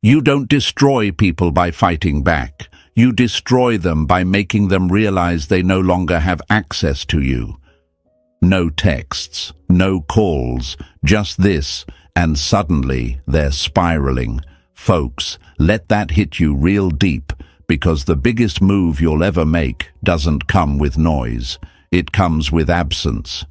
You don't destroy people by fighting back. You destroy them by making them realize they no longer have access to you. No texts, no calls, just this, and suddenly they're spiraling. Folks, let that hit you real deep, because the biggest move you'll ever make doesn't come with noise. It comes with absence.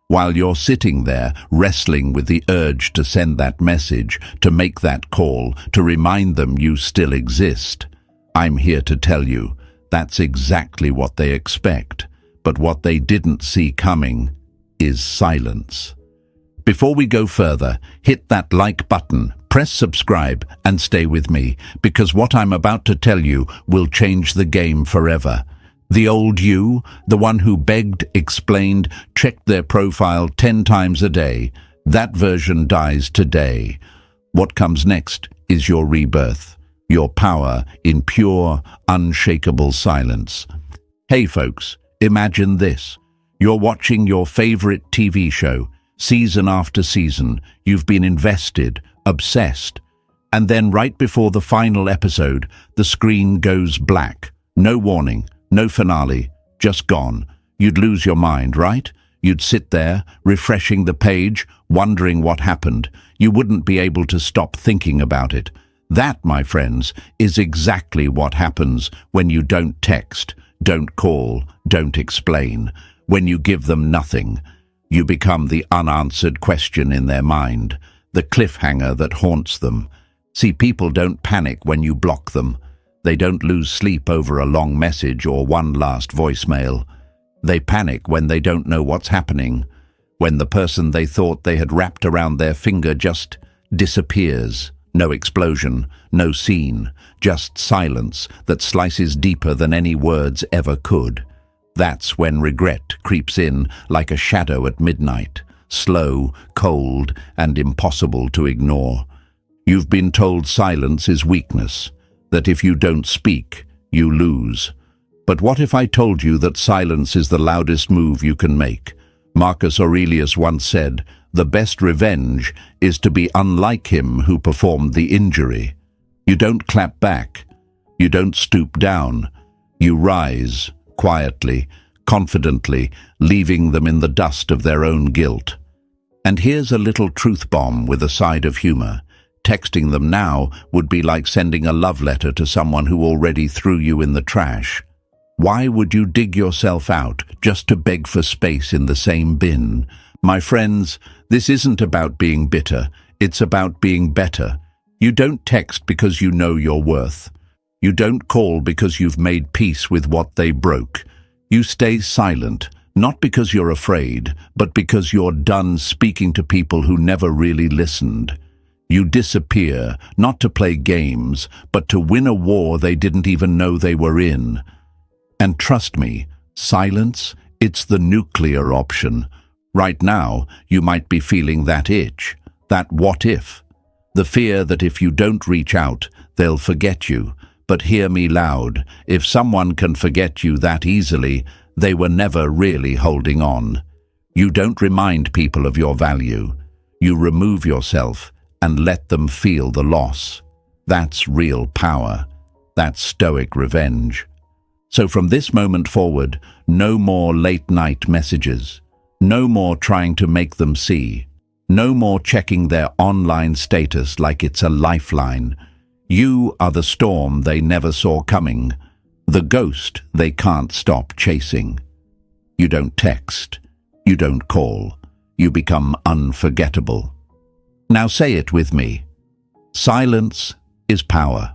While you're sitting there, wrestling with the urge to send that message, to make that call, to remind them you still exist, I'm here to tell you, that's exactly what they expect. But what they didn't see coming is silence. Before we go further, hit that like button, press subscribe, and stay with me, because what I'm about to tell you will change the game forever. The old you, the one who begged, explained, checked their profile 10 times a day, that version dies today. What comes next is your rebirth, your power in pure, unshakable silence. Hey folks, imagine this. You're watching your favorite TV show, season after season. You've been invested, obsessed. And then right before the final episode, the screen goes black. No warning, no finale, just gone. You'd lose your mind, right? You'd sit there, refreshing the page, wondering what happened. You wouldn't be able to stop thinking about it. That, my friends, is exactly what happens when you don't text, don't call, don't explain. When you give them nothing, you become the unanswered question in their mind, the cliffhanger that haunts them. See, people don't panic when you block them. They don't lose sleep over a long message or one last voicemail. They panic when they don't know what's happening, when the person they thought they had wrapped around their finger just disappears. No explosion, no scene, just silence that slices deeper than any words ever could. That's when regret creeps in like a shadow at midnight, slow, cold, and impossible to ignore. You've been told silence is weakness, that if you don't speak, you lose. But what if I told you that silence is the loudest move you can make? Marcus Aurelius once said, "The best revenge is to be unlike him who performed the injury." You don't clap back. You don't stoop down. You rise, quietly, confidently, leaving them in the dust of their own guilt. And here's a little truth bomb with a side of humor. Texting them now would be like sending a love letter to someone who already threw you in the trash. Why would you dig yourself out just to beg for space in the same bin? My friends, this isn't about being bitter. It's about being better. You don't text because you know your worth. You don't call because you've made peace with what they broke. You stay silent, not because you're afraid, but because you're done speaking to people who never really listened. You disappear, not to play games, but to win a war they didn't even know they were in. And trust me, silence, it's the nuclear option. Right now, you might be feeling that itch, that what if. The fear that if you don't reach out, they'll forget you. But hear me loud, if someone can forget you that easily, they were never really holding on. You don't remind people of your value. You remove yourself and let them feel the loss. That's real power. That's Stoic revenge. So from this moment forward, no more late-night messages. No more trying to make them see. No more checking their online status like it's a lifeline. You are the storm they never saw coming, the ghost they can't stop chasing. You don't text, you don't call, you become unforgettable. Now say it with me. Silence is power.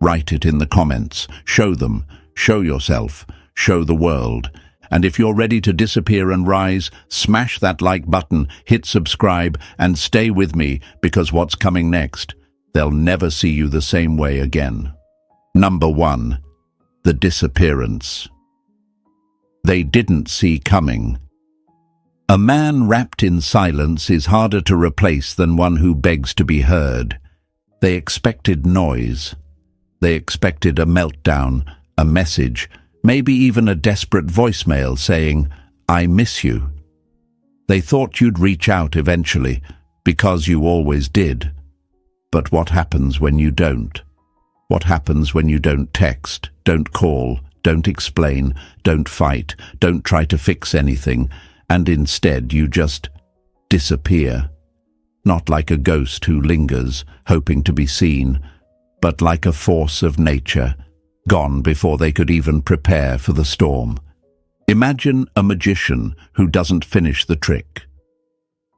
Write it in the comments, show them, show yourself, show the world. And if you're ready to disappear and rise, smash that like button, hit subscribe, and stay with me, because what's coming next, they'll never see you the same way again. Number 1. The disappearance. They didn't see coming. A man wrapped in silence is harder to replace than one who begs to be heard. They expected noise. They expected a meltdown, a message, maybe even a desperate voicemail saying, "I miss you." They thought you'd reach out eventually, because you always did. But what happens when you don't? What happens when you don't text, don't call, don't explain, don't fight, don't try to fix anything, and instead you just disappear? Not like a ghost who lingers, hoping to be seen, but like a force of nature, gone before they could even prepare for the storm. Imagine a magician who doesn't finish the trick.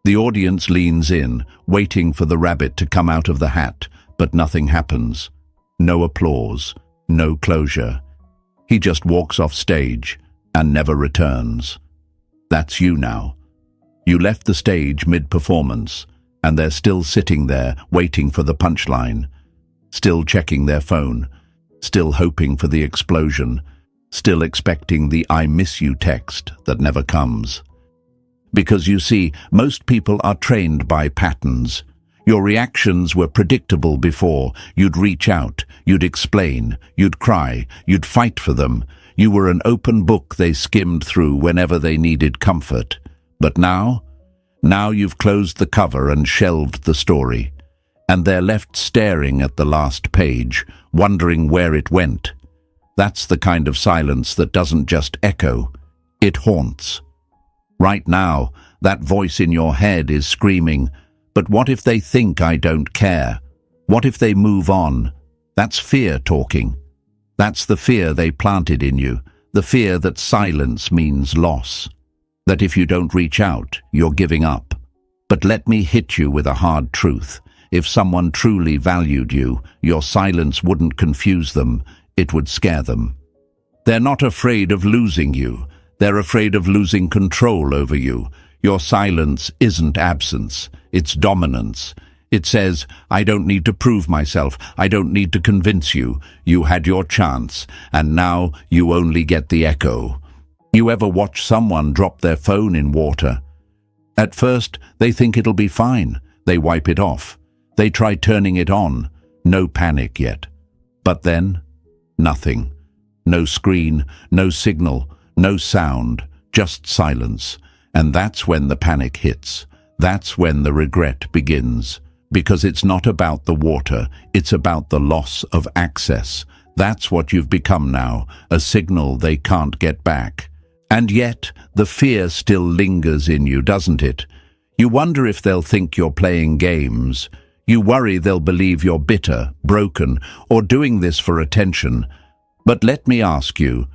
The audience leans in, waiting for the rabbit to come out of the hat, but nothing happens. No applause, no closure. He just walks off stage and never returns. That's you now. You left the stage mid-performance, and they're still sitting there waiting for the punchline, still checking their phone, still hoping for the explosion, still expecting the "I miss you" text that never comes. Because you see, most people are trained by patterns. Your reactions were predictable before. You'd reach out, you'd explain, you'd cry, you'd fight for them. You were an open book they skimmed through whenever they needed comfort. But now you've closed the cover and shelved the story, and they're left staring at the last page, wondering where it went. That's the kind of silence that doesn't just echo, it haunts. Right now, that voice in your head is screaming, "But what if they think I don't care? What if they move on?" That's fear talking. That's the fear they planted in you, the fear that silence means loss, that if you don't reach out, you're giving up. But let me hit you with a hard truth. If someone truly valued you, your silence wouldn't confuse them, it would scare them. They're not afraid of losing you. They're afraid of losing control over you. Your silence isn't absence, it's dominance. It says, "I don't need to prove myself, I don't need to convince you. You had your chance, and now you only get the echo." You ever watch someone drop their phone in water? At first, they think it'll be fine. They wipe it off. They try turning it on. No panic yet. But then, nothing. No screen, no signal, no sound, just silence. And that's when the panic hits. That's when the regret begins. Because it's not about the water, it's about the loss of access. That's what you've become now, a signal they can't get back. And yet, the fear still lingers in you, doesn't it? You wonder if they'll think you're playing games. You worry they'll believe you're bitter, broken, or doing this for attention. But let me ask you,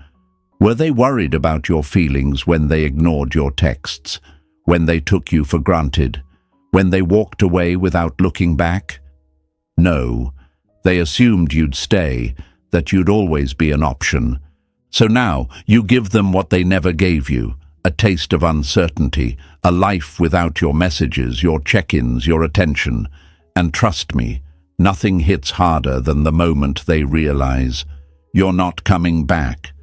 were they worried about your feelings when they ignored your texts, when they took you for granted, when they walked away without looking back? No, they assumed you'd stay, that you'd always be an option. So now you give them what they never gave you, a taste of uncertainty, a life without your messages, your check-ins, your attention. And trust me, nothing hits harder than the moment they realize you're not coming back.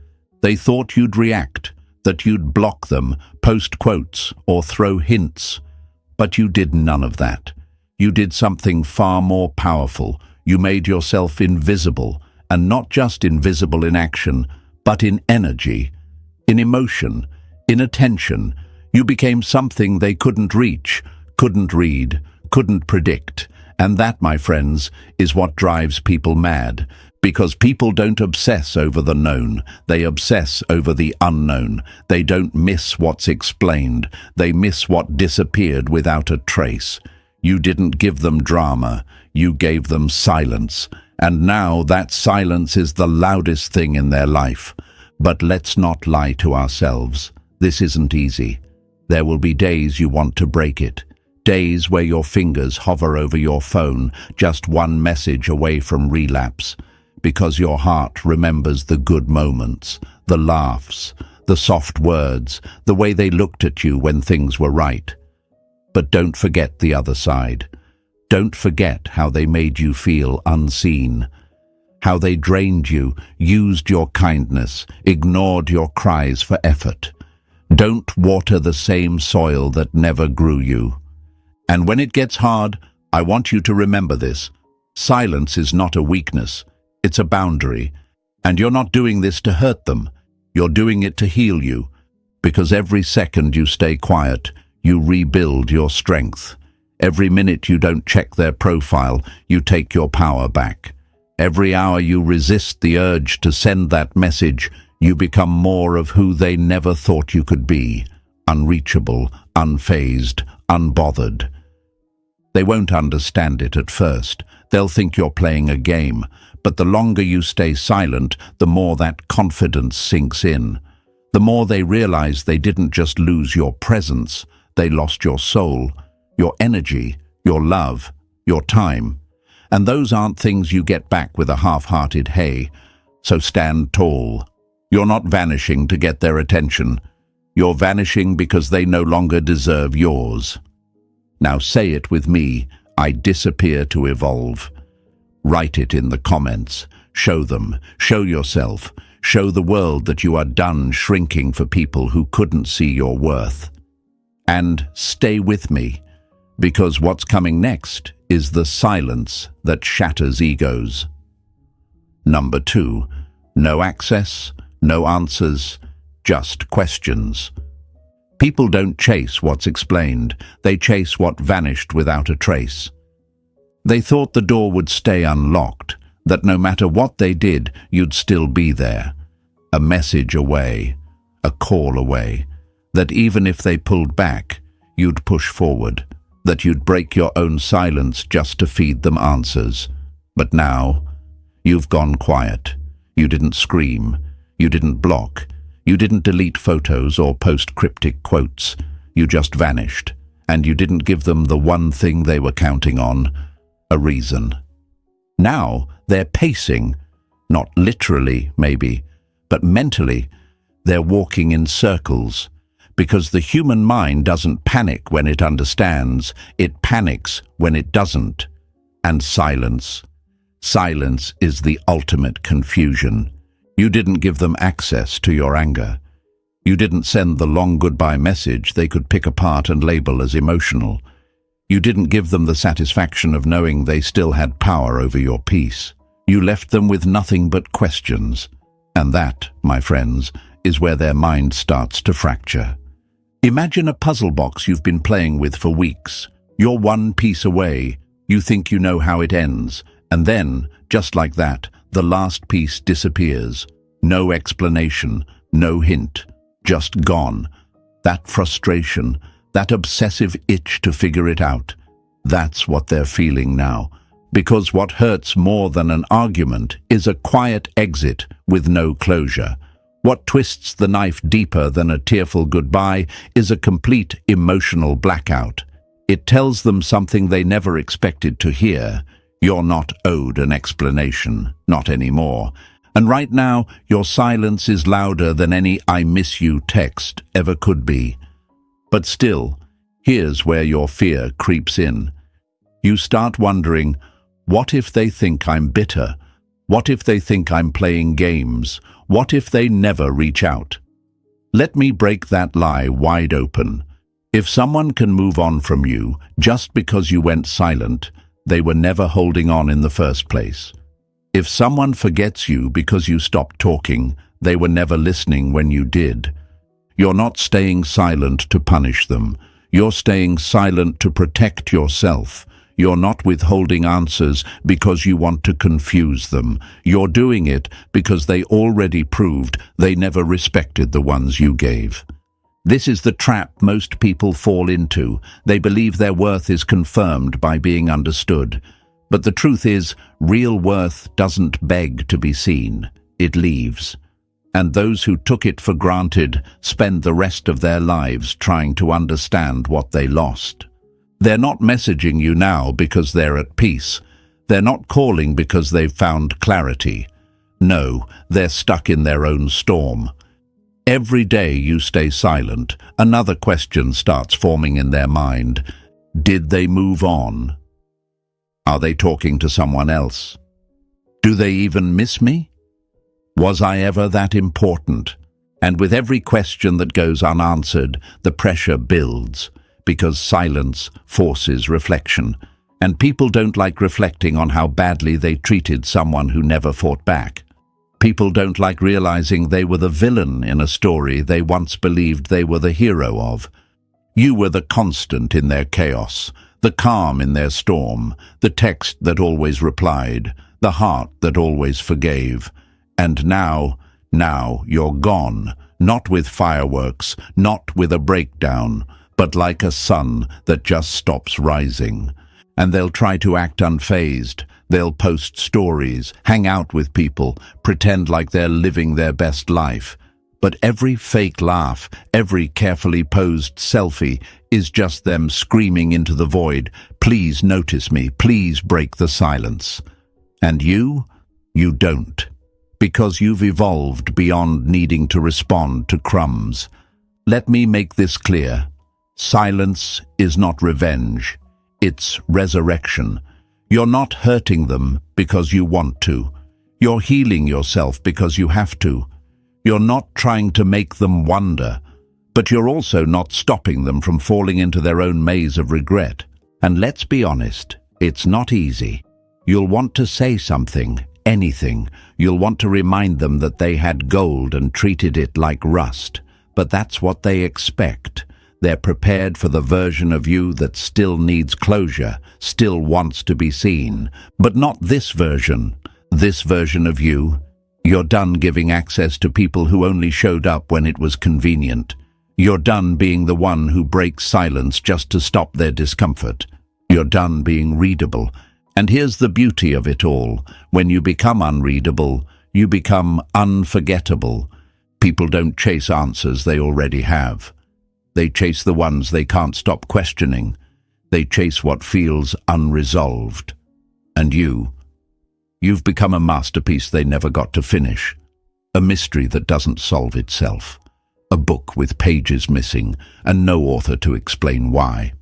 They thought you'd react, that you'd block them, post quotes, or throw hints. But you did none of that. You did something far more powerful. You made yourself invisible, and not just invisible in action, but in energy, in emotion, in attention. You became something they couldn't reach, couldn't read, couldn't predict. And that, my friends, is what drives people mad. Because people don't obsess over the known, they obsess over the unknown. They don't miss what's explained, they miss what disappeared without a trace. You didn't give them drama, you gave them silence. And now that silence is the loudest thing in their life. But let's not lie to ourselves. This isn't easy. There will be days you want to break it. Days where your fingers hover over your phone, just one message away from relapse. Because your heart remembers the good moments, the laughs, the soft words, the way they looked at you when things were right. But don't forget the other side. Don't forget how they made you feel unseen, how they drained you, used your kindness, ignored your cries for effort. Don't water the same soil that never grew you. And when it gets hard, I want you to remember this. Silence is not a weakness. It's a boundary, and you're not doing this to hurt them. You're doing it to heal you, because every second you stay quiet, you rebuild your strength. Every minute you don't check their profile, you take your power back. Every hour you resist the urge to send that message, you become more of who they never thought you could be. Unreachable, unfazed, unbothered. They won't understand it at first. They'll think you're playing a game, but the longer you stay silent, the more that confidence sinks in. The more they realize they didn't just lose your presence, they lost your soul, your energy, your love, your time. And those aren't things you get back with a half-hearted hey. So stand tall. You're not vanishing to get their attention. You're vanishing because they no longer deserve yours. Now say it with me, I disappear to evolve. Write it in the comments. Show them, show yourself, show the world that you are done shrinking for people who couldn't see your worth. And stay with me, because what's coming next is the silence that shatters egos. Number 2, no access, no answers, just questions. People don't chase what's explained, they chase what vanished without a trace. They thought the door would stay unlocked, that no matter what they did, you'd still be there. A message away, a call away, that even if they pulled back, you'd push forward, that you'd break your own silence just to feed them answers. But now, you've gone quiet. You didn't scream, you didn't block, you didn't delete photos or post cryptic quotes. You just vanished, and you didn't give them the one thing they were counting on, a reason. Now they're pacing, not literally maybe, but mentally. They're walking in circles, because the human mind doesn't panic when it understands, it panics when it doesn't. And silence. Silence is the ultimate confusion. You didn't give them access to your anger. You didn't send the long goodbye message they could pick apart and label as emotional. You didn't give them the satisfaction of knowing they still had power over your peace. You left them with nothing but questions. And that, my friends, is where their mind starts to fracture. Imagine a puzzle box you've been playing with for weeks. You're one piece away. You think you know how it ends. And then, just like that, the last piece disappears. No explanation, no hint, just gone. That frustration, that obsessive itch to figure it out, that's what they're feeling now. Because what hurts more than an argument is a quiet exit with no closure. What twists the knife deeper than a tearful goodbye is a complete emotional blackout. It tells them something they never expected to hear. You're not owed an explanation, not anymore. And right now, your silence is louder than any "I miss you" text ever could be. But still, here's where your fear creeps in. You start wondering, what if they think I'm bitter? What if they think I'm playing games? What if they never reach out? Let me break that lie wide open. If someone can move on from you just because you went silent, they were never holding on in the first place. If someone forgets you because you stopped talking, they were never listening when you did. You're not staying silent to punish them. You're staying silent to protect yourself. You're not withholding answers because you want to confuse them. You're doing it because they already proved they never respected the ones you gave. This is the trap most people fall into. They believe their worth is confirmed by being understood. But the truth is, real worth doesn't beg to be seen. It leaves. And those who took it for granted spend the rest of their lives trying to understand what they lost. They're not messaging you now because they're at peace. They're not calling because they've found clarity. No, they're stuck in their own storm. Every day you stay silent, another question starts forming in their mind. Did they move on? Are they talking to someone else? Do they even miss me? Was I ever that important? And with every question that goes unanswered, the pressure builds, because silence forces reflection. And people don't like reflecting on how badly they treated someone who never fought back. People don't like realizing they were the villain in a story they once believed they were the hero of. You were the constant in their chaos, The calm in their storm, the text that always replied, the heart that always forgave. And now you're gone, not with fireworks, not with a breakdown, but like a sun that just stops rising. And they'll try to act unfazed. They'll post stories, hang out with people, pretend like they're living their best life. But every fake laugh, every carefully posed selfie is just them screaming into the void, "Please notice me, please break the silence." And you don't, because you've evolved beyond needing to respond to crumbs. Let me make this clear. Silence is not revenge. It's resurrection. You're not hurting them because you want to. You're healing yourself because you have to. You're not trying to make them wonder, but you're also not stopping them from falling into their own maze of regret. And let's be honest, it's not easy. You'll want to say something, anything. You'll want to remind them that they had gold and treated it like rust. But that's what they expect. They're prepared for the version of you that still needs closure, still wants to be seen. But not this version. This version of you. You're done giving access to people who only showed up when it was convenient. You're done being the one who breaks silence just to stop their discomfort. You're done being readable. And here's the beauty of it all. When you become unreadable, you become unforgettable. People don't chase answers they already have. They chase the ones they can't stop questioning. They chase what feels unresolved. And you've become a masterpiece they never got to finish. A mystery that doesn't solve itself. A book with pages missing and no author to explain why.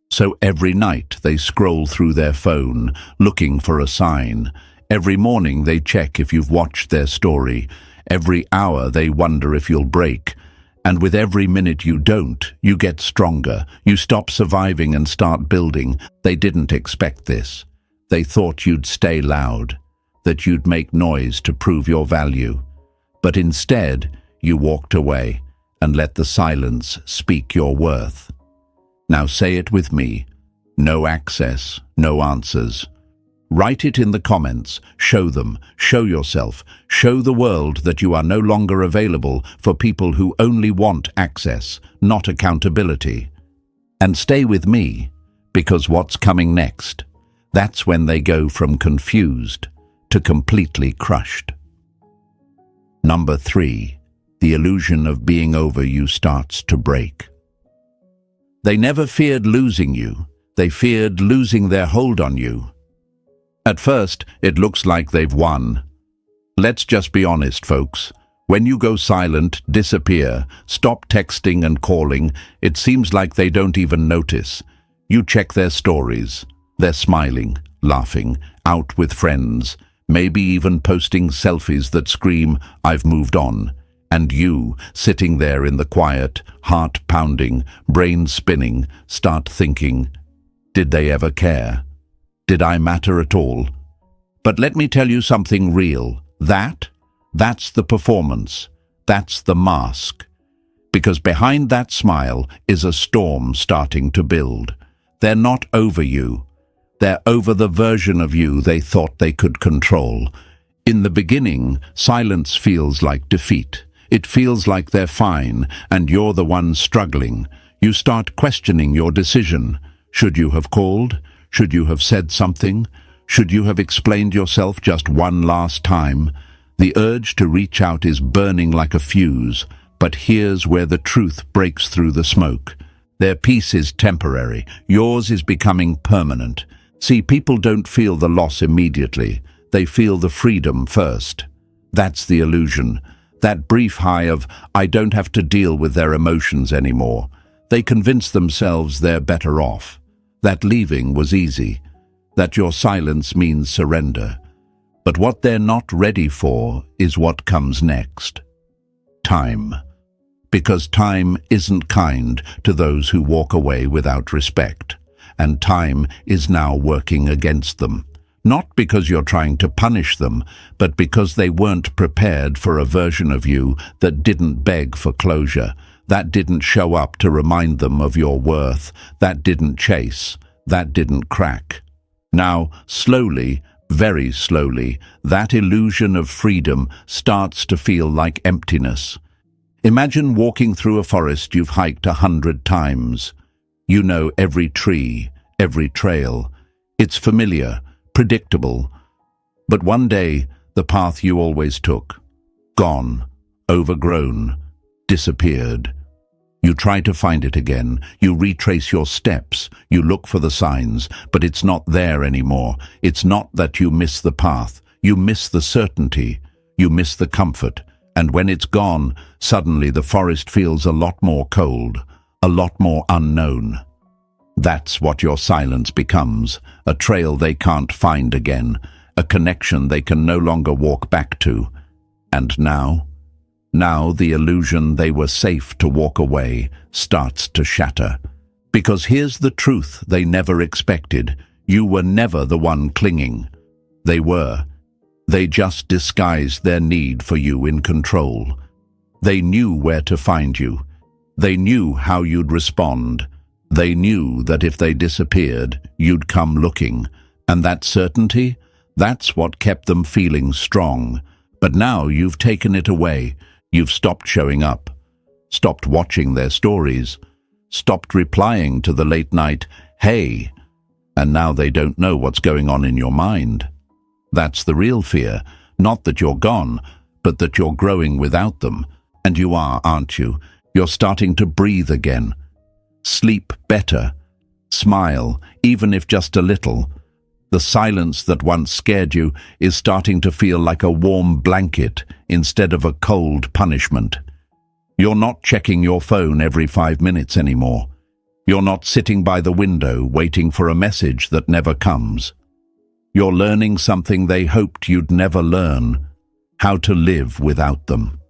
So every night they scroll through their phone, looking for a sign. Every morning they check if you've watched their story. Every hour they wonder if you'll break. And with every minute you don't, you get stronger. You stop surviving and start building. They didn't expect this. They thought you'd stay loud, that you'd make noise to prove your value. But instead, you walked away and let the silence speak your worth. Now say it with me. No access, no answers. Write it in the comments. Show them, show yourself, show the world that you are no longer available for people who only want access, not accountability. And stay with me, because what's coming next? That's when they go from confused to completely crushed. Number 3, the illusion of being over you starts to break. They never feared losing you. They feared losing their hold on you. At first, it looks like they've won. Let's just be honest, folks. When you go silent, disappear, stop texting and calling, it seems like they don't even notice. You check their stories. They're smiling, laughing, out with friends, maybe even posting selfies that scream, "I've moved on." And you, sitting there in the quiet, heart pounding, brain spinning, start thinking, did they ever care? Did I matter at all? But let me tell you something real. That's the performance. That's the mask. Because behind that smile is a storm starting to build. They're not over you. They're over the version of you they thought they could control. In the beginning, silence feels like defeat. It feels like they're fine, and you're the one struggling. You start questioning your decision. Should you have called? Should you have said something? Should you have explained yourself just one last time? The urge to reach out is burning like a fuse, but here's where the truth breaks through the smoke. Their peace is temporary. Yours is becoming permanent. See, people don't feel the loss immediately. They feel the freedom first. That's the illusion. That brief high of, I don't have to deal with their emotions anymore. They convince themselves they're better off. That leaving was easy. That your silence means surrender. But what they're not ready for is what comes next. Time. Because time isn't kind to those who walk away without respect. And time is now working against them. Not because you're trying to punish them, but because they weren't prepared for a version of you that didn't beg for closure, that didn't show up to remind them of your worth, that didn't chase, that didn't crack. Now, slowly, very slowly, that illusion of freedom starts to feel like emptiness. Imagine walking through a forest you've hiked 100 times. You know every tree, every trail. It's familiar, predictable. But one day, the path you always took, gone, overgrown, disappeared. You try to find it again. You retrace your steps. You look for the signs, but it's not there anymore. It's not that you miss the path. You miss the certainty. You miss the comfort. And when it's gone, suddenly the forest feels a lot more cold, a lot more unknown. That's what your silence becomes, a trail they can't find again, a connection they can no longer walk back to. And now the illusion they were safe to walk away starts to shatter. Because here's the truth they never expected. You were never the one clinging. They were. They just disguised their need for you in control. They knew where to find you. They knew how you'd respond. They knew that if they disappeared, you'd come looking. And that certainty, that's what kept them feeling strong. But now you've taken it away. You've stopped showing up, stopped watching their stories, stopped replying to the late-night, "Hey," and now they don't know what's going on in your mind. That's the real fear, not that you're gone, but that you're growing without them. And you are, aren't you? You're starting to breathe again. Sleep better. Smile, even if just a little. The silence that once scared you is starting to feel like a warm blanket instead of a cold punishment. You're not checking your phone every 5 minutes anymore. You're not sitting by the window waiting for a message that never comes. You're learning something they hoped you'd never learn, how to live without them.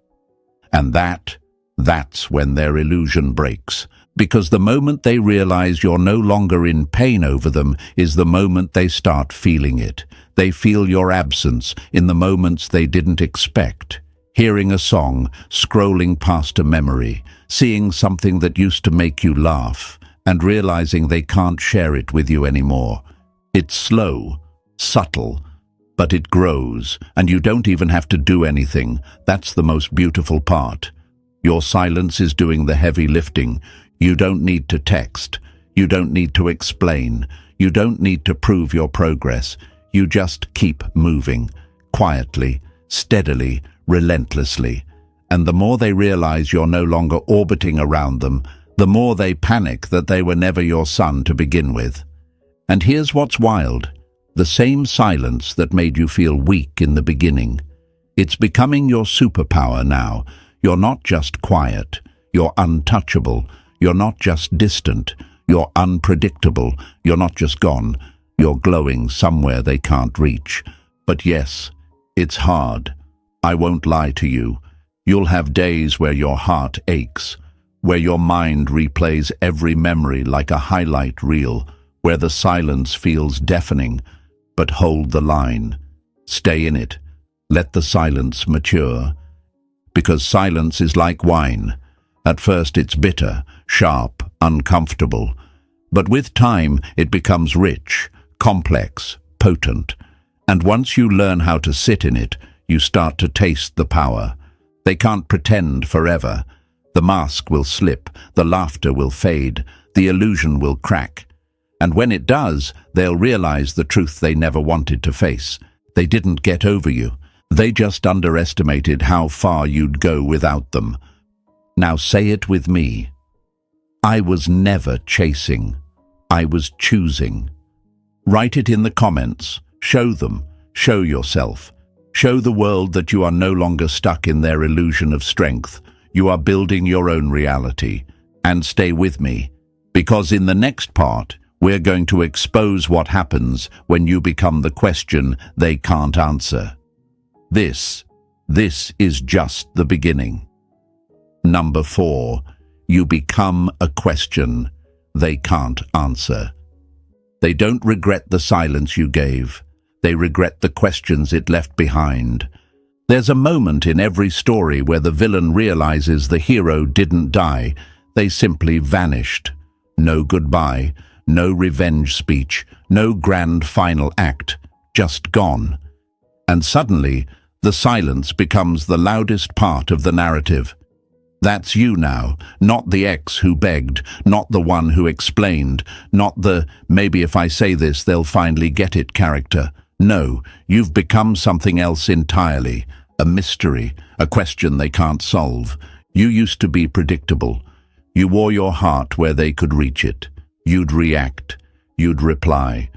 And that's when their illusion breaks. Because the moment they realize you're no longer in pain over them is the moment they start feeling it. They feel your absence in the moments they didn't expect. Hearing a song, scrolling past a memory, seeing something that used to make you laugh, and realizing they can't share it with you anymore. It's slow, subtle, but it grows, and you don't even have to do anything. That's the most beautiful part. Your silence is doing the heavy lifting. You don't need to text. You don't need to explain. You don't need to prove your progress. You just keep moving, quietly, steadily, relentlessly. And the more they realize you're no longer orbiting around them, the more they panic that they were never your son to begin with. And here's what's wild. The same silence that made you feel weak in the beginning. It's becoming your superpower now. You're not just quiet. You're untouchable. You're not just distant. You're unpredictable. You're not just gone. You're glowing somewhere they can't reach. But yes, it's hard. I won't lie to you. You'll have days where your heart aches, where your mind replays every memory like a highlight reel, where the silence feels deafening. But hold the line. Stay in it. Let the silence mature. Because silence is like wine. At first it's bitter, sharp, uncomfortable. But with time it becomes rich, complex, potent. And once you learn how to sit in it, you start to taste the power. They can't pretend forever. The mask will slip, the laughter will fade, the illusion will crack. And when it does, they'll realize the truth they never wanted to face. They didn't get over you. They just underestimated how far you'd go without them. Now say it with me. I was never chasing. I was choosing. Write it in the comments. Show them. Show yourself. Show the world that you are no longer stuck in their illusion of strength. You are building your own reality. And stay with me, because in the next part, we're going to expose what happens when you become the question they can't answer. This is just the beginning. Number 4, you become a question they can't answer. They don't regret the silence you gave. They regret the questions it left behind. There's a moment in every story where the villain realizes the hero didn't die. They simply vanished. No goodbye, No revenge speech, no grand final act, just gone. And suddenly, the silence becomes the loudest part of the narrative. That's you now, not the ex who begged, not the one who explained, not the "maybe if I say this they'll finally get it" character. No, you've become something else entirely, a mystery, a question they can't solve. You used to be predictable. You wore your heart where they could reach it. You'd react. You'd reply.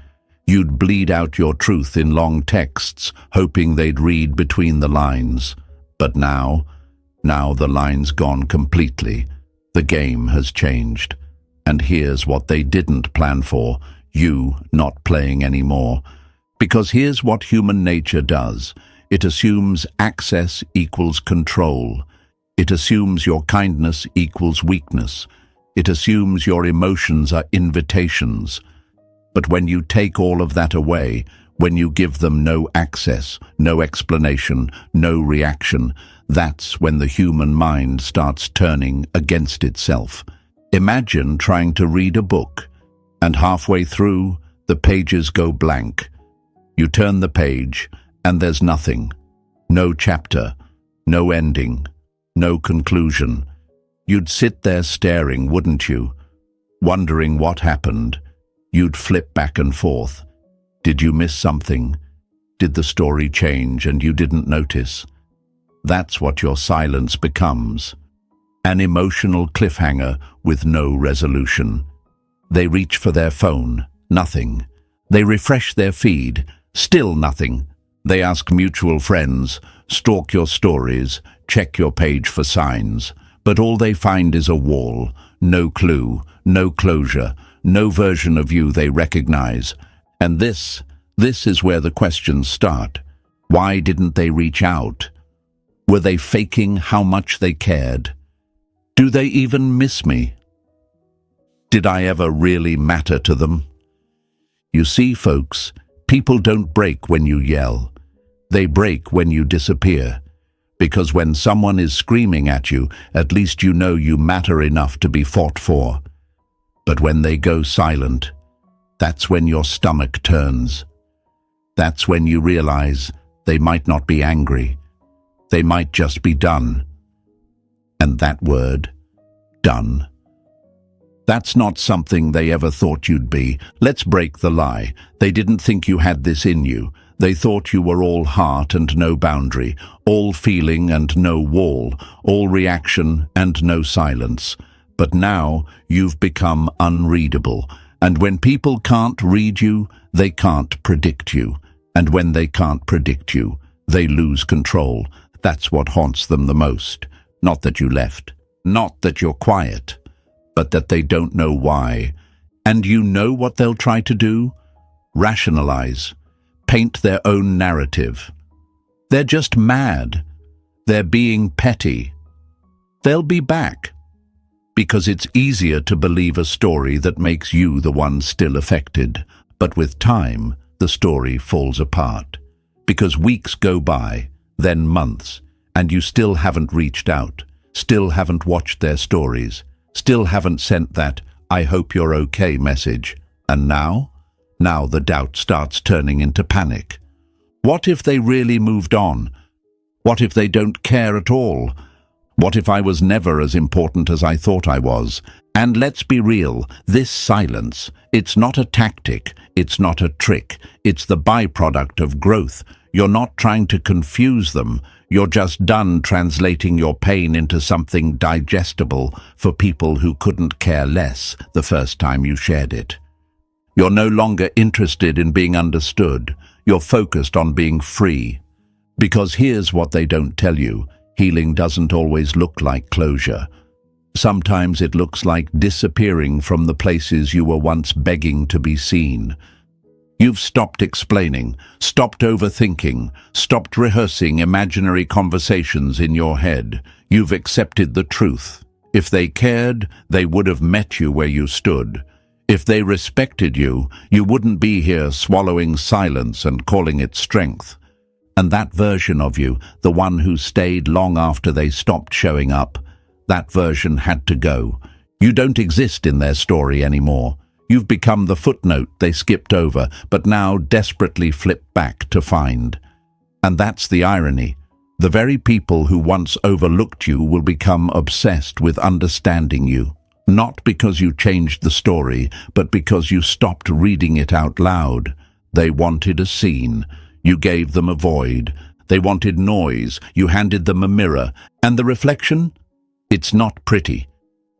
You'd bleed out your truth in long texts, hoping they'd read between the lines. But now the line's gone completely. The game has changed. And here's what they didn't plan for, you not playing anymore. Because here's what human nature does. It assumes access equals control. It assumes your kindness equals weakness. It assumes your emotions are invitations. But when you take all of that away, when you give them no access, no explanation, no reaction, that's when the human mind starts turning against itself. Imagine trying to read a book, and halfway through, the pages go blank. You turn the page, and there's nothing. No chapter, no ending, no conclusion. You'd sit there staring, wouldn't you? Wondering what happened. You'd flip back and forth. Did you miss something? Did the story change and you didn't notice? That's what your silence becomes. An emotional cliffhanger with no resolution. They reach for their phone, nothing. They refresh their feed, still nothing. They ask mutual friends, stalk your stories, check your page for signs. But all they find is a wall, no clue, no closure, no version of you they recognize. And this is where the questions start. Why didn't they reach out? Were they faking how much they cared? Do they even miss me? Did I ever really matter to them? You see, folks, people don't break when you yell. They break when you disappear. Because when someone is screaming at you, at least you know you matter enough to be fought for. But when they go silent, that's when your stomach turns. That's when you realize they might not be angry. They might just be done. And that word, done. That's not something they ever thought you'd be. Let's break the lie. They didn't think you had this in you. They thought you were all heart and no boundary, all feeling and no wall, all reaction and no silence. But now you've become unreadable. And when people can't read you, they can't predict you. And when they can't predict you, they lose control. That's what haunts them the most. Not that you left, not that you're quiet, but that they don't know why. And you know what they'll try to do? Rationalize. Paint their own narrative. They're just mad. They're being petty. They'll be back. Because it's easier to believe a story that makes you the one still affected. But with time, the story falls apart. Because weeks go by, then months, and you still haven't reached out, still haven't watched their stories, still haven't sent that "I hope you're okay" message. And now? Now the doubt starts turning into panic. What if they really moved on? What if they don't care at all? What if I was never as important as I thought I was? And let's be real, this silence, it's not a tactic, it's not a trick, it's the byproduct of growth. You're not trying to confuse them, you're just done translating your pain into something digestible for people who couldn't care less the first time you shared it. You're no longer interested in being understood. You're focused on being free. Because here's what they don't tell you. Healing doesn't always look like closure. Sometimes it looks like disappearing from the places you were once begging to be seen. You've stopped explaining, stopped overthinking, stopped rehearsing imaginary conversations in your head. You've accepted the truth. If they cared, they would have met you where you stood. If they respected you, you wouldn't be here swallowing silence and calling it strength. And that version of you, the one who stayed long after they stopped showing up, that version had to go. You don't exist in their story anymore. You've become the footnote they skipped over, but now desperately flip back to find. And that's the irony. The very people who once overlooked you will become obsessed with understanding you. Not because you changed the story, but because you stopped reading it out loud. They wanted a scene. You gave them a void. They wanted noise. You handed them a mirror. And the reflection? It's not pretty.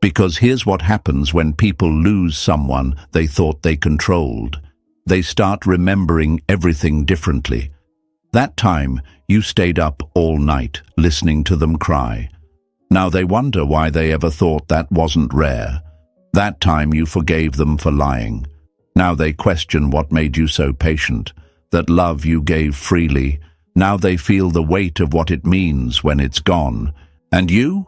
Because here's what happens when people lose someone they thought they controlled. They start remembering everything differently. That time, you stayed up all night, listening to them cry. Now they wonder why they ever thought that wasn't rare. That time you forgave them for lying. Now they question what made you so patient. That love you gave freely. Now they feel the weight of what it means when it's gone. And you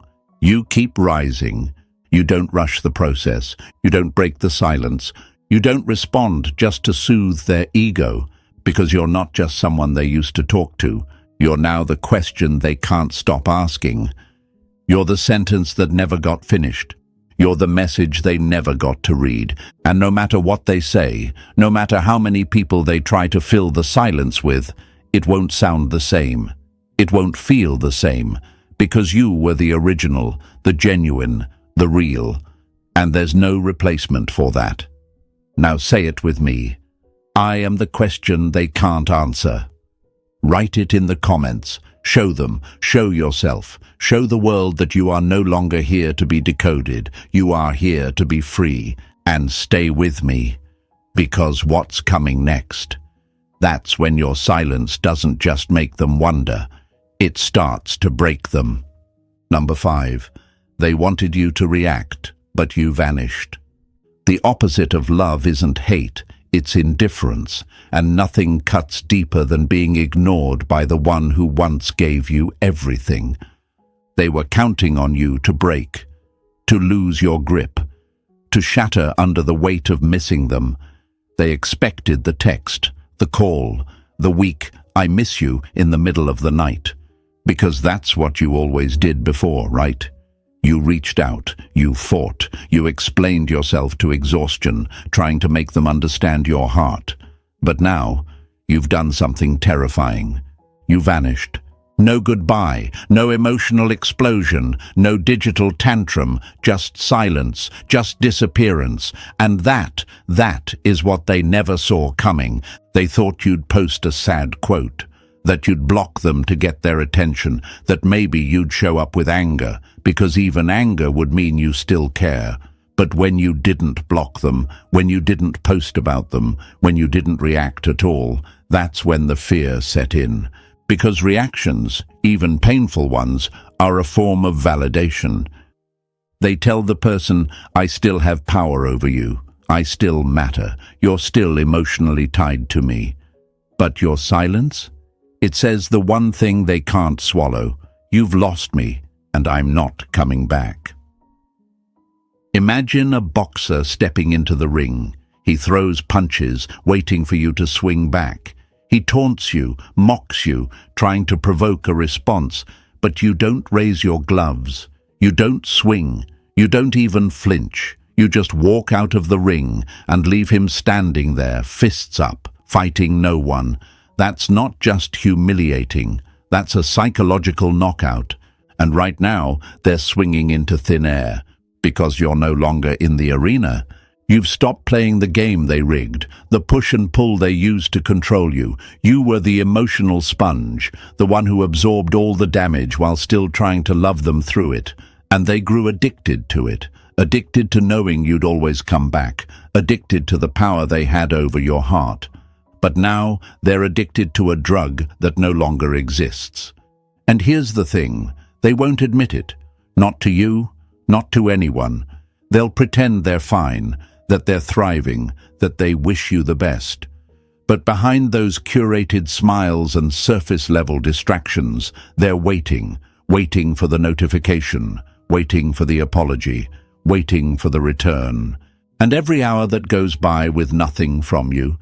keep rising. You don't rush the process. You don't break the silence. You don't respond just to soothe their ego, because you're not just someone they used to talk to. You're now the question they can't stop asking. You're the sentence that never got finished. You're the message they never got to read. And no matter what they say, no matter how many people they try to fill the silence with, it won't sound the same. It won't feel the same, because you were the original, the genuine, the real. And there's no replacement for that. Now say it with me. I am the question they can't answer. Write it in the comments. Show them, show yourself, show the world that you are no longer here to be decoded. You are here to be free. And stay with me, because what's coming next? That's when your silence doesn't just make them wonder, it starts to break them. Number 5. They wanted you to react, but you vanished. The opposite of love isn't hate, it's indifference, and nothing cuts deeper than being ignored by the one who once gave you everything. They were counting on you to break, to lose your grip, to shatter under the weight of missing them. They expected the text, the call, the weak "I miss you" in the middle of the night. Because that's what you always did before, right? You reached out, you fought, you explained yourself to exhaustion, trying to make them understand your heart. But now, you've done something terrifying. You vanished. No goodbye, no emotional explosion, no digital tantrum, just silence, just disappearance. And that is what they never saw coming. They thought you'd post a sad quote, that you'd block them to get their attention, that maybe you'd show up with anger, because even anger would mean you still care. But when you didn't block them, when you didn't post about them, when you didn't react at all, that's when the fear set in. Because reactions, even painful ones, are a form of validation. They tell the person, I still have power over you. I still matter. You're still emotionally tied to me. But your silence? It says the one thing they can't swallow. You've lost me, and I'm not coming back. Imagine a boxer stepping into the ring. He throws punches, waiting for you to swing back. He taunts you, mocks you, trying to provoke a response, but you don't raise your gloves. You don't swing. You don't even flinch. You just walk out of the ring and leave him standing there, fists up, fighting no one. That's not just humiliating. That's a psychological knockout. And right now, they're swinging into thin air, because you're no longer in the arena. You've stopped playing the game they rigged, the push and pull they used to control you. You were the emotional sponge, the one who absorbed all the damage while still trying to love them through it. And they grew addicted to it, addicted to knowing you'd always come back, addicted to the power they had over your heart. But now they're addicted to a drug that no longer exists. And here's the thing, they won't admit it. Not to you, not to anyone. They'll pretend they're fine, that they're thriving, that they wish you the best. But behind those curated smiles and surface-level distractions, they're waiting for the notification, waiting for the apology, waiting for the return. And every hour that goes by with nothing from you,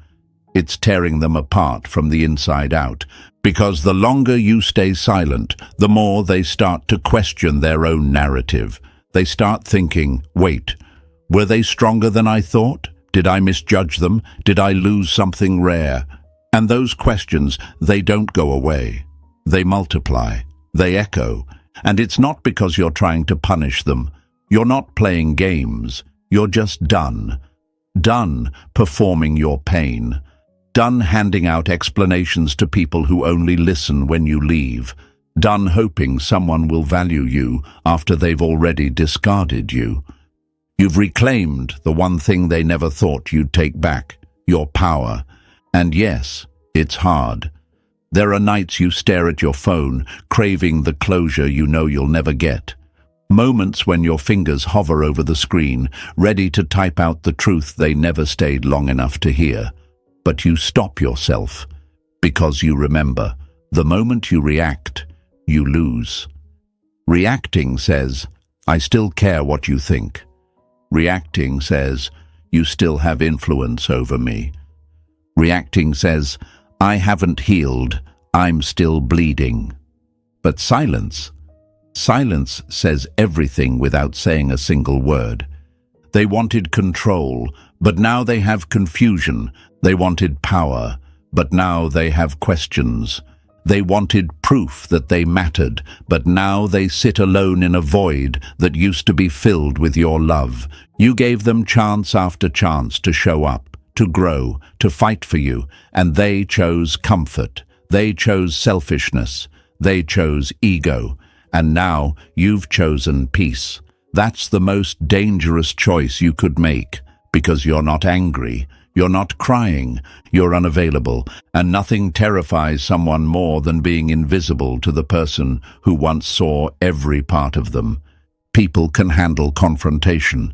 it's tearing them apart from the inside out. Because the longer you stay silent, the more they start to question their own narrative. They start thinking, wait, were they stronger than I thought? Did I misjudge them? Did I lose something rare? And those questions, they don't go away. They multiply. They echo. And it's not because you're trying to punish them. You're not playing games. You're just done. Done performing your pain. Done handing out explanations to people who only listen when you leave. Done hoping someone will value you after they've already discarded you. You've reclaimed the one thing they never thought you'd take back, your power. And yes, it's hard. There are nights you stare at your phone, craving the closure you know you'll never get. Moments when your fingers hover over the screen, ready to type out the truth they never stayed long enough to hear. But you stop yourself, because you remember, the moment you react, you lose. Reacting says, I still care what you think. Reacting says, you still have influence over me. Reacting says, I haven't healed, I'm still bleeding. But silence says everything without saying a single word. They wanted control, but now they have confusion. They wanted power, but now they have questions. They wanted proof that they mattered, but now they sit alone in a void that used to be filled with your love. You gave them chance after chance to show up, to grow, to fight for you, and they chose comfort. They chose selfishness. They chose ego. And now you've chosen peace. That's the most dangerous choice you could make, because you're not angry, you're not crying, you're unavailable, and nothing terrifies someone more than being invisible to the person who once saw every part of them. People can handle confrontation.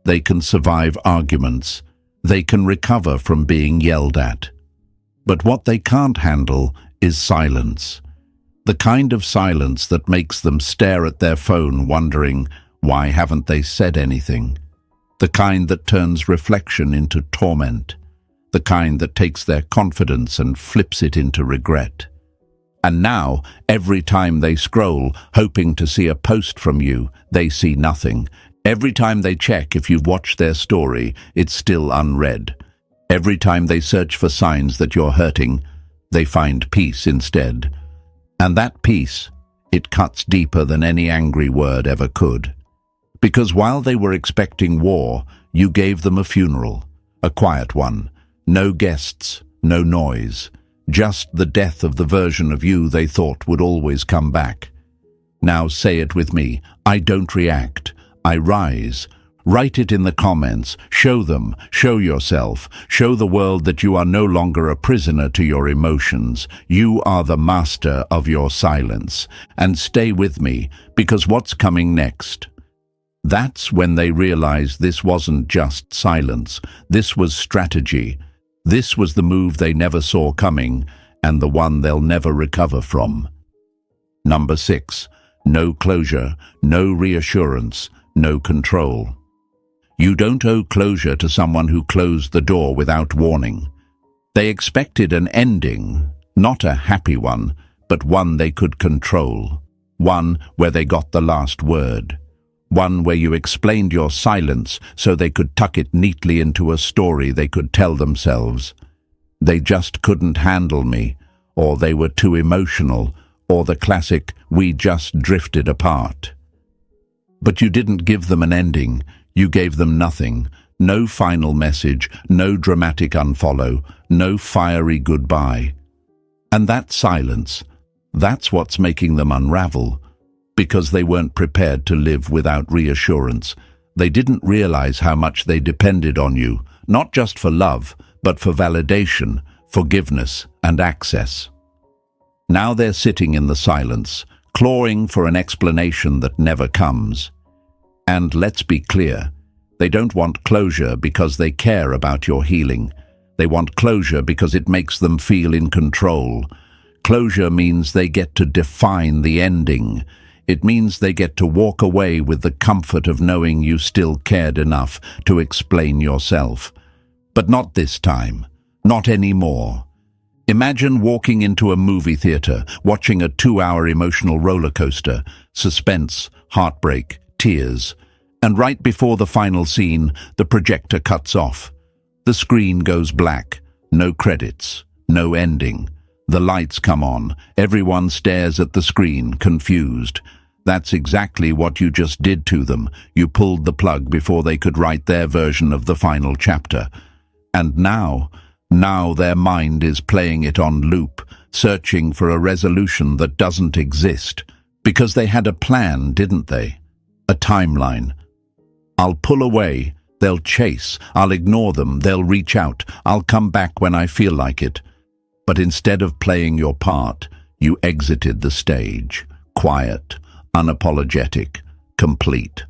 They can survive arguments. They can recover from being yelled at. But what they can't handle is silence. The kind of silence that makes them stare at their phone wondering, why haven't they said anything? The kind that turns reflection into torment. The kind that takes their confidence and flips it into regret. And now, every time they scroll, hoping to see a post from you, they see nothing. Every time they check if you've watched their story, it's still unread. Every time they search for signs that you're hurting, they find peace instead. And that peace, it cuts deeper than any angry word ever could. Because while they were expecting war, you gave them a funeral, a quiet one. No guests, no noise, just the death of the version of you they thought would always come back. Now say it with me, I don't react, I rise. Write it in the comments, show them, show yourself, show the world that you are no longer a prisoner to your emotions. You are the master of your silence. And stay with me, because what's coming next? That's when they realized this wasn't just silence, this was strategy. This was the move they never saw coming, and the one they'll never recover from. Number 6, no closure, no reassurance, no control. You don't owe closure to someone who closed the door without warning. They expected an ending, not a happy one, but one they could control. One where they got the last word. One where you explained your silence so they could tuck it neatly into a story they could tell themselves. They just couldn't handle me, or they were too emotional, or the classic, we just drifted apart. But you didn't give them an ending. You gave them nothing, no final message, no dramatic unfollow, no fiery goodbye. And that silence, that's what's making them unravel, because they weren't prepared to live without reassurance. They didn't realize how much they depended on you, not just for love, but for validation, forgiveness, and access. Now they're sitting in the silence, clawing for an explanation that never comes. And let's be clear, they don't want closure because they care about your healing. They want closure because it makes them feel in control. Closure means they get to define the ending. It means they get to walk away with the comfort of knowing you still cared enough to explain yourself. But not this time. Not anymore. Imagine walking into a movie theater, watching a 2-hour emotional roller coaster, suspense, heartbreak, tears, and right before the final scene, the projector cuts off. The screen goes black, no credits, no ending. The lights come on, everyone stares at the screen, confused. That's exactly what you just did to them. You pulled the plug before they could write their version of the final chapter. And now their mind is playing it on loop, searching for a resolution that doesn't exist. Because they had a plan, didn't they? A timeline. I'll pull away, they'll chase, I'll ignore them, they'll reach out, I'll come back when I feel like it. But instead of playing your part, you exited the stage, quiet, unapologetic, complete.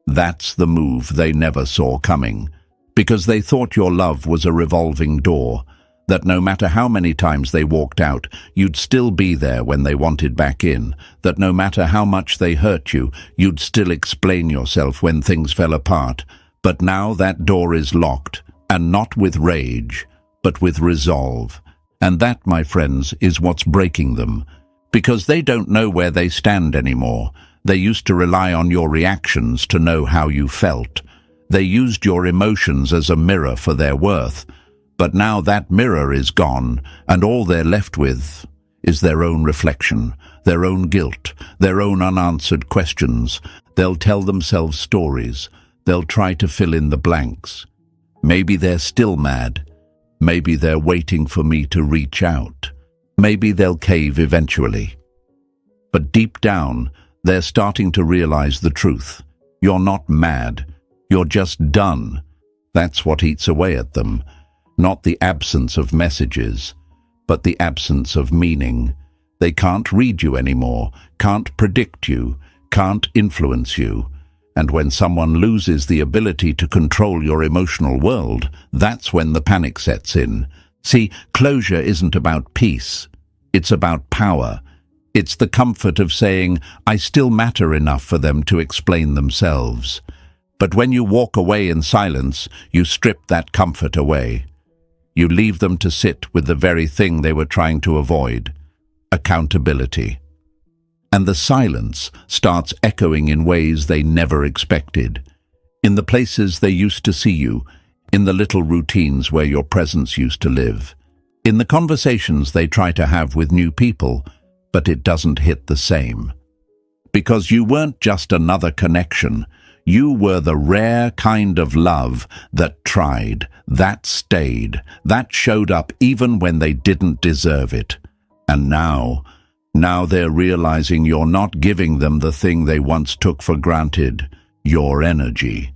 That's the move they never saw coming, because they thought your love was a revolving door, that no matter how many times they walked out, you'd still be there when they wanted back in, that no matter how much they hurt you, you'd still explain yourself when things fell apart. But now that door is locked, and not with rage, but with resolve. And that, my friends, is what's breaking them. Because they don't know where they stand anymore. They used to rely on your reactions to know how you felt. They used your emotions as a mirror for their worth. But now that mirror is gone, and all they're left with is their own reflection, their own guilt, their own unanswered questions. They'll tell themselves stories. They'll try to fill in the blanks. Maybe they're still mad. Maybe they're waiting for me to reach out. Maybe they'll cave eventually. But deep down, they're starting to realize the truth. You're not mad. You're just done. That's what eats away at them. Not the absence of messages, but the absence of meaning. They can't read you anymore, can't predict you, can't influence you. And when someone loses the ability to control your emotional world, that's when the panic sets in. See, closure isn't about peace. It's about power. It's the comfort of saying, I still matter enough for them to explain themselves. But when you walk away in silence, you strip that comfort away. You leave them to sit with the very thing they were trying to avoid, accountability. And the silence starts echoing in ways they never expected. In the places they used to see you, in the little routines where your presence used to live, in the conversations they try to have with new people, but it doesn't hit the same. Because you weren't just another connection. You were the rare kind of love that tried, that stayed, that showed up even when they didn't deserve it. And now they're realizing you're not giving them the thing they once took for granted, your energy.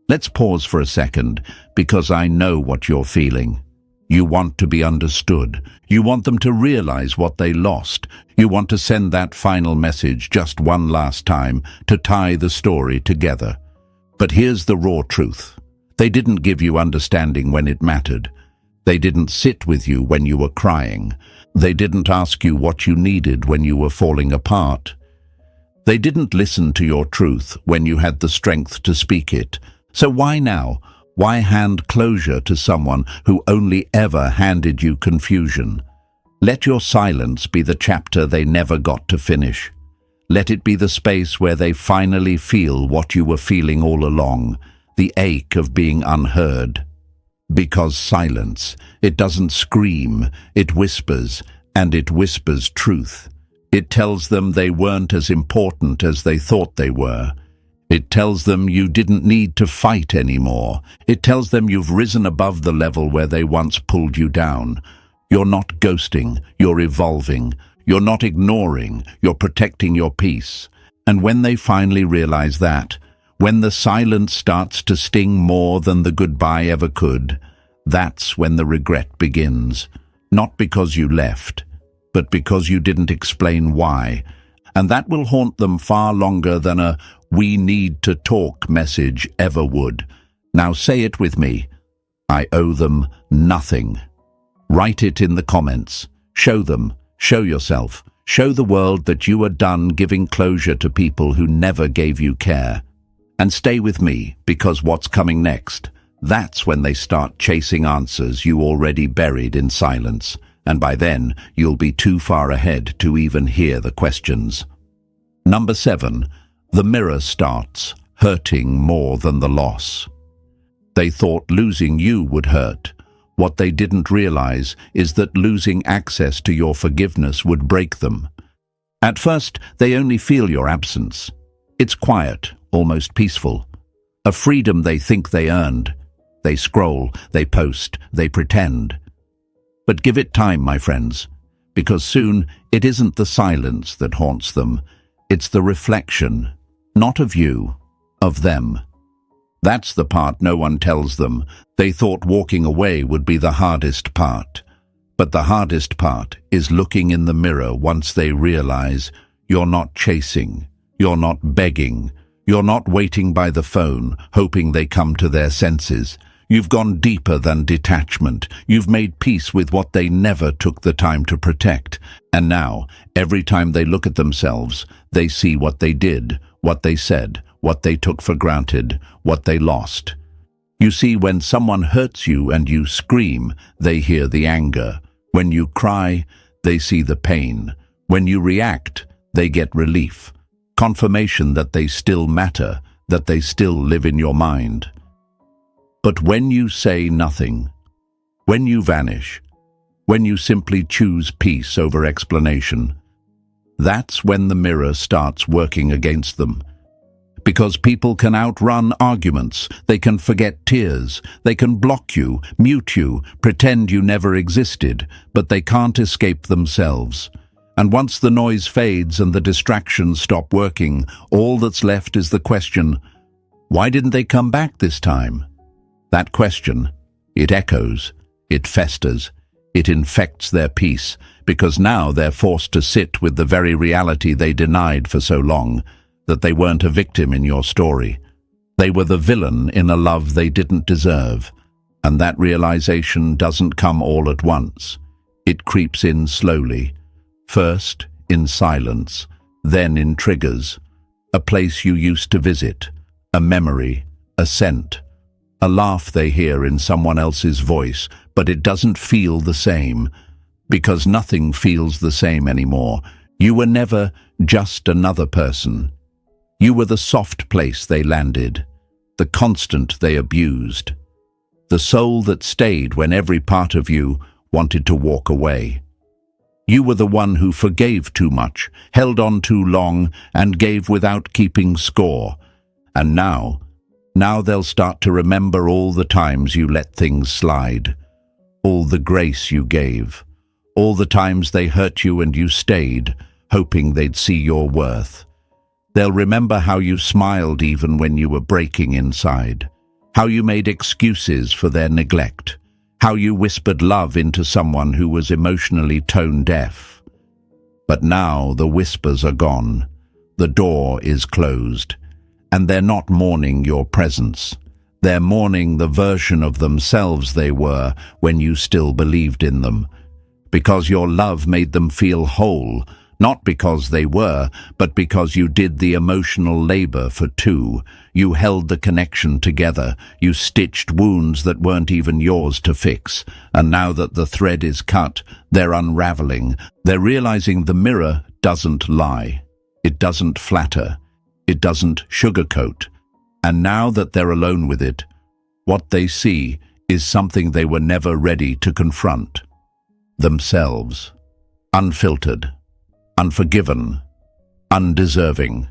Let's pause for a second, because I know what you're feeling. You want to be understood. You want them to realize what they lost. You want to send that final message just one last time to tie the story together. But here's the raw truth. They didn't give you understanding when it mattered. They didn't sit with you when you were crying. They didn't ask you what you needed when you were falling apart. They didn't listen to your truth when you had the strength to speak it. So why now? Why hand closure to someone who only ever handed you confusion? Let your silence be the chapter they never got to finish. Let it be the space where they finally feel what you were feeling all along, the ache of being unheard. Because silence, it doesn't scream, it whispers, and it whispers truth. It tells them they weren't as important as they thought they were. It tells them you didn't need to fight anymore. It tells them you've risen above the level where they once pulled you down. You're not ghosting, you're evolving. You're not ignoring, you're protecting your peace. And when they finally realize that, when the silence starts to sting more than the goodbye ever could, that's when the regret begins. Not because you left, but because you didn't explain why. And that will haunt them far longer than a "we need to talk" message ever would. Now say it with me. I owe them nothing. Write it in the comments. Show them, show yourself, show the world that you are done giving closure to people who never gave you care. And stay with me, because what's coming next? That's when they start chasing answers you already buried in silence. And by then, you'll be too far ahead to even hear the questions. Number 7, the mirror starts hurting more than the loss. They thought losing you would hurt. What they didn't realize is that losing access to your forgiveness would break them. At first, they only feel your absence. It's quiet, almost peaceful. A freedom they think they earned. They scroll, they post, they pretend. But give it time, my friends, because soon it isn't the silence that haunts them. It's the reflection, not of you, of them. That's the part no one tells them. They thought walking away would be the hardest part. But the hardest part is looking in the mirror once they realize you're not chasing, you're not begging, you're not waiting by the phone, hoping they come to their senses. You've gone deeper than detachment. You've made peace with what they never took the time to protect. And now, every time they look at themselves, they see what they did, what they said, what they took for granted, what they lost. You see, when someone hurts you and you scream, they hear the anger. When you cry, they see the pain. When you react, they get relief. Confirmation that they still matter, that they still live in your mind. But when you say nothing, when you vanish, when you simply choose peace over explanation, that's when the mirror starts working against them. Because people can outrun arguments, they can forget tears, they can block you, mute you, pretend you never existed, but they can't escape themselves. And once the noise fades and the distractions stop working, all that's left is the question, why didn't they come back this time? That question, it echoes, it festers, it infects their peace, because now they're forced to sit with the very reality they denied for so long, that they weren't a victim in your story. They were the villain in a love they didn't deserve, and that realization doesn't come all at once. It creeps in slowly, first in silence, then in triggers, a place you used to visit, a memory, a scent, a laugh they hear in someone else's voice, but it doesn't feel the same, because nothing feels the same anymore. You were never just another person. You were the soft place they landed, the constant they abused, the soul that stayed when every part of you wanted to walk away. You were the one who forgave too much, held on too long, and gave without keeping score. And now they'll start to remember all the times you let things slide, all the grace you gave, all the times they hurt you and you stayed, hoping they'd see your worth. They'll remember how you smiled even when you were breaking inside, how you made excuses for their neglect, how you whispered love into someone who was emotionally tone-deaf. But now the whispers are gone, the door is closed, and they're not mourning your presence. They're mourning the version of themselves they were when you still believed in them. Because your love made them feel whole, not because they were, but because you did the emotional labor for two. You held the connection together. You stitched wounds that weren't even yours to fix. And now that the thread is cut, they're unraveling. They're realizing the mirror doesn't lie. It doesn't flatter. It doesn't sugarcoat. And now that they're alone with it, what they see is something they were never ready to confront. Themselves. Unfiltered. Unforgiven. Undeserving.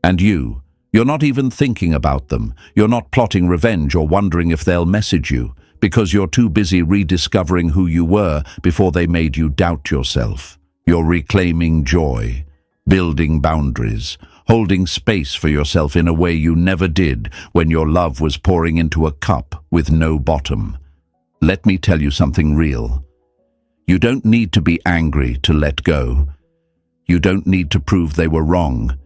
And you're not even thinking about them. You're not plotting revenge or wondering if they'll message you, because you're too busy rediscovering who you were before they made you doubt yourself. You're reclaiming joy, building boundaries, holding space for yourself in a way you never did when your love was pouring into a cup with no bottom. Let me tell you something real. You don't need to be angry to let go. You don't need to prove they were wrong.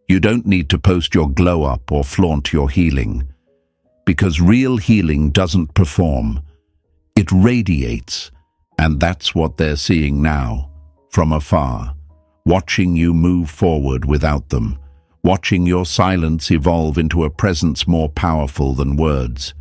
You don't need to post your glow-up or flaunt your healing. Because real healing doesn't perform. It radiates. And that's what they're seeing now, from afar. Watching you move forward without them, watching your silence evolve into a presence more powerful than words.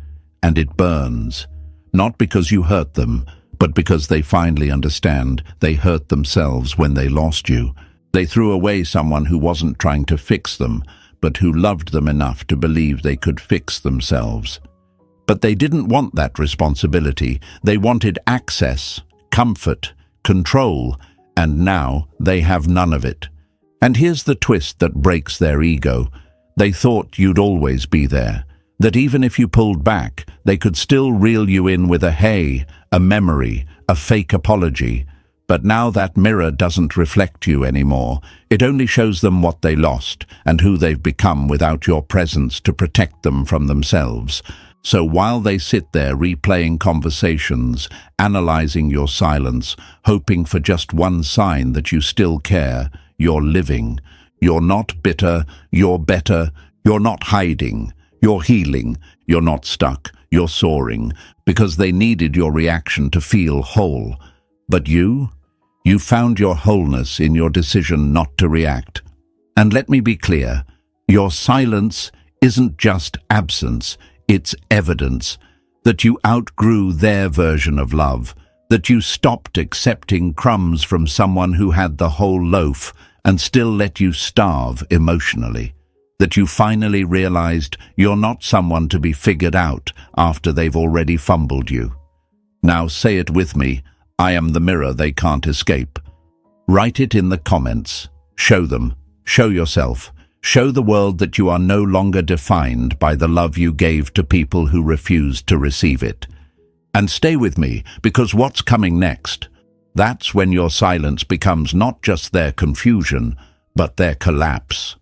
And it burns, not because you hurt them, but because they finally understand they hurt themselves when they lost you. They threw away someone who wasn't trying to fix them, but who loved them enough to believe they could fix themselves. But they didn't want that responsibility. They wanted access, comfort, control, and now they have none of it. And here's the twist that breaks their ego. They thought you'd always be there, that even if you pulled back, they could still reel you in with a hey, a memory, a fake apology. But now that mirror doesn't reflect you anymore. It only shows them what they lost and who they've become without your presence to protect them from themselves. So while they sit there replaying conversations, analyzing your silence, hoping for just one sign that you still care, you're living. You're not bitter, you're better, you're not hiding, you're healing, you're not stuck, you're soaring, because they needed your reaction to feel whole. But you found your wholeness in your decision not to react. And let me be clear, your silence isn't just absence, it's evidence that you outgrew their version of love, that you stopped accepting crumbs from someone who had the whole loaf and still let you starve emotionally, that you finally realized you're not someone to be figured out after they've already fumbled you. Now say it with me, I am the mirror they can't escape. Write it in the comments. Show them. Show yourself. Show the world that you are no longer defined by the love you gave to people who refused to receive it. And stay with me, because what's coming next? That's when your silence becomes not just their confusion, but their collapse.